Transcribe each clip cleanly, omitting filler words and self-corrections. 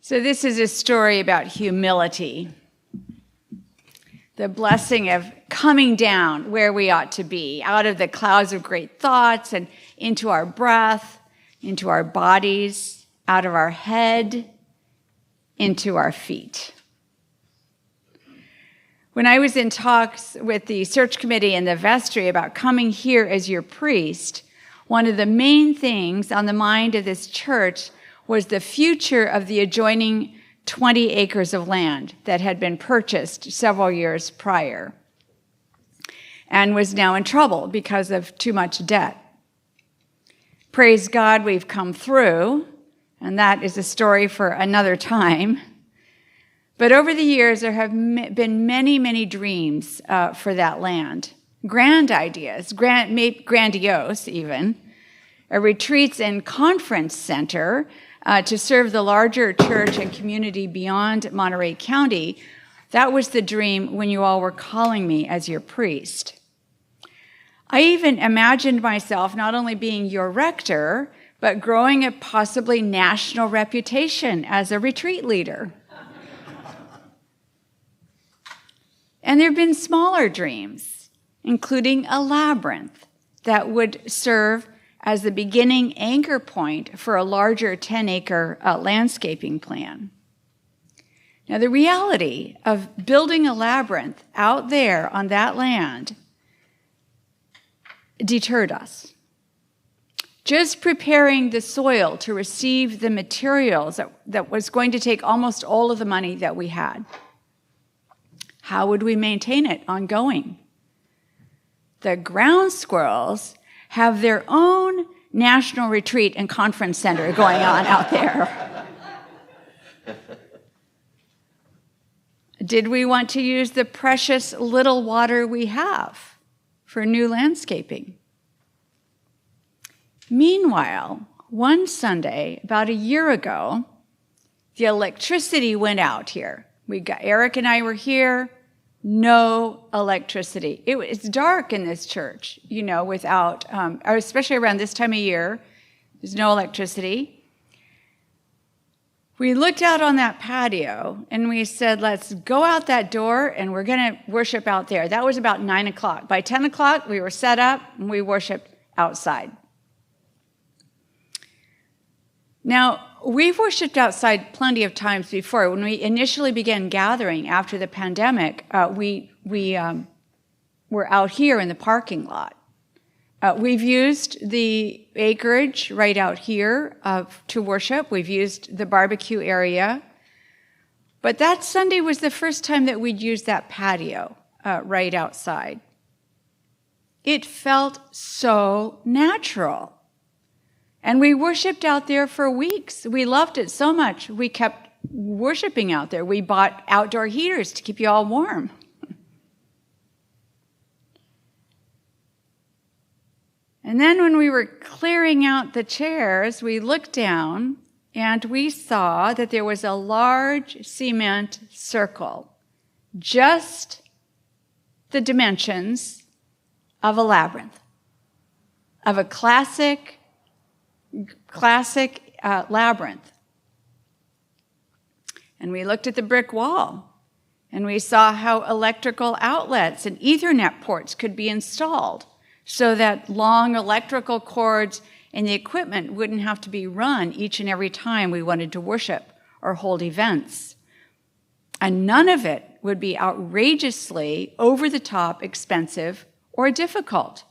So this is a story about humility, the blessing of coming down where we ought to be, out of the clouds of great thoughts and into our breath, into our bodies, out of our head, into our feet. When I was in talks with the search committee and the vestry about coming here as your priest, one of the main things on the mind of this church was the future of the adjoining 20 acres of land that had been purchased several years prior and was now in trouble because of too much debt. Praise God, we've come through, and that is a story for another time. But over the years, there have been many, many dreams for that land. Grand ideas, grandiose even. A retreats and conference center to serve the larger church and community beyond Monterey County. That was the dream when you all were calling me as your priest. I even imagined myself not only being your rector, but growing a possibly national reputation as a retreat leader. And there have been smaller dreams, including a labyrinth that would serve as the beginning anchor point for a larger 10-acre landscaping plan. Now, the reality of building a labyrinth out there on that land deterred us. Just preparing the soil to receive the materials that was going to take almost all of the money that we had. How would we maintain it ongoing? The ground squirrels have their own national retreat and conference center going on out there. Did we want to use the precious little water we have for new landscaping? Meanwhile, one Sunday, about a year ago, the electricity went out here. Eric and I were here, no electricity. It's dark in this church, without, especially around this time of year, there's no electricity. We looked out on that patio and we said, let's go out that door and we're going to worship out there. That was about 9 o'clock. By 10 o'clock, we were set up and we worshiped outside. Now, we've worshiped outside plenty of times before. When we initially began gathering after the pandemic, we were out here in the parking lot. We've used the acreage right out here to worship. We've used the barbecue area. But that Sunday was the first time that we'd used that patio right outside. It felt so natural. And we worshiped out there for weeks. We loved it so much, we kept worshiping out there. We bought outdoor heaters to keep you all warm. And then when we were clearing out the chairs, we looked down and we saw that there was a large cement circle, just the dimensions of a labyrinth, of a classic labyrinth. And we looked at the brick wall and we saw how electrical outlets and Ethernet ports could be installed so that long electrical cords and the equipment wouldn't have to be run each and every time we wanted to worship or hold events. And none of it would be outrageously over-the-top expensive or difficult.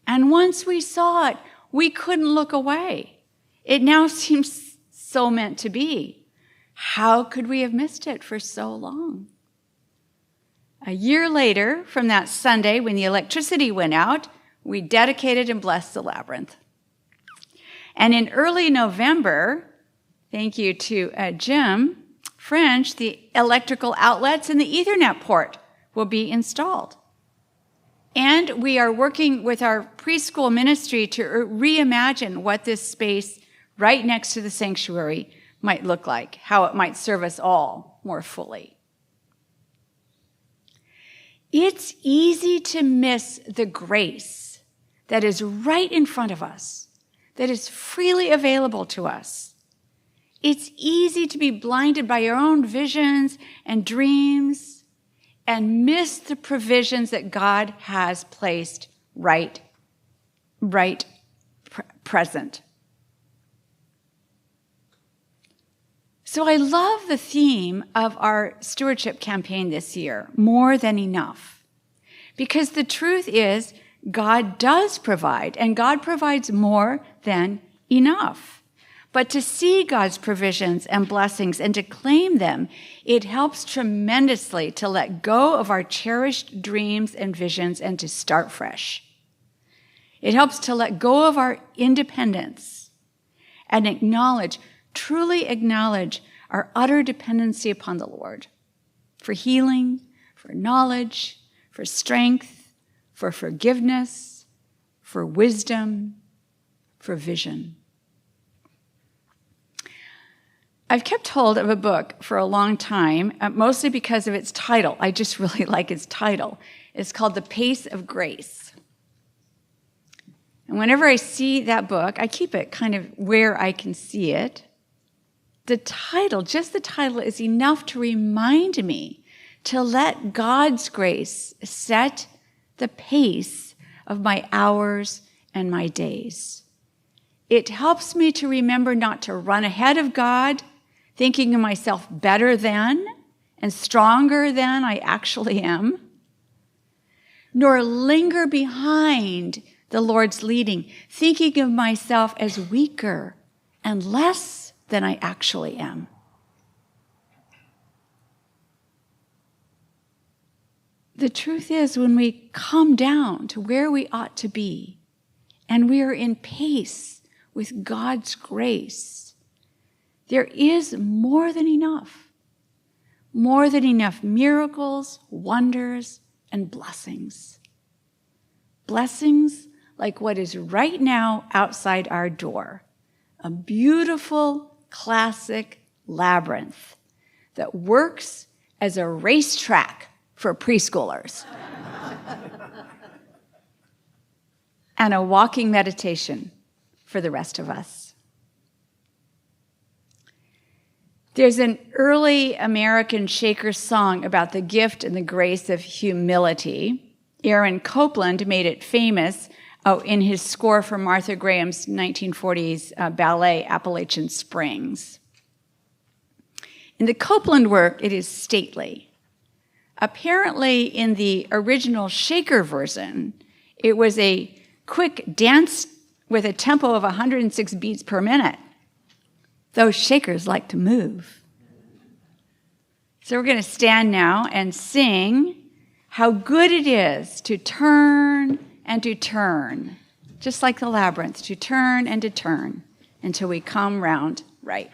And once we saw it, we couldn't look away. It now seems so meant to be. How could we have missed it for so long? A year later, from that Sunday when the electricity went out, we dedicated and blessed the labyrinth. And in early November, thank you to Jim French, the electrical outlets and the Ethernet port will be installed. And we are working with our preschool ministry to reimagine what this space right next to the sanctuary might look like, how it might serve us all more fully. It's easy to miss the grace that is right in front of us, that is freely available to us. It's easy to be blinded by your own visions and dreams and miss the provisions that God has placed right present. So I love the theme of our stewardship campaign this year, more than enough. Because the truth is, God does provide, and God provides more than enough. But to see God's provisions and blessings and to claim them, it helps tremendously to let go of our cherished dreams and visions and to start fresh. It helps to let go of our independence and truly acknowledge our utter dependency upon the Lord for healing, for knowledge, for strength, for forgiveness, for wisdom, for vision. I've kept hold of a book for a long time, mostly because of its title. I just really like its title. It's called The Pace of Grace. And whenever I see that book, I keep it kind of where I can see it. Just the title is enough to remind me to let God's grace set the pace of my hours and my days. It helps me to remember not to run ahead of God, thinking of myself better than and stronger than I actually am, nor linger behind the Lord's leading, thinking of myself as weaker and less than I actually am. The truth is, when we come down to where we ought to be, and we are in pace with God's grace, there is more than enough miracles, wonders, and blessings. Blessings like what is right now outside our door, a beautiful, classic labyrinth that works as a racetrack for preschoolers and a walking meditation for the rest of us. There's an early American Shaker song about the gift and the grace of humility. Aaron Copland made it famous in his score for Martha Graham's 1940s ballet Appalachian Springs. In the Copland work, it is stately. Apparently, in the original Shaker version, it was a quick dance with a tempo of 106 beats per minute. Those Shakers like to move. So we're going to stand now and sing how good it is to turn and to turn, just like the labyrinth, to turn and to turn until we come round right.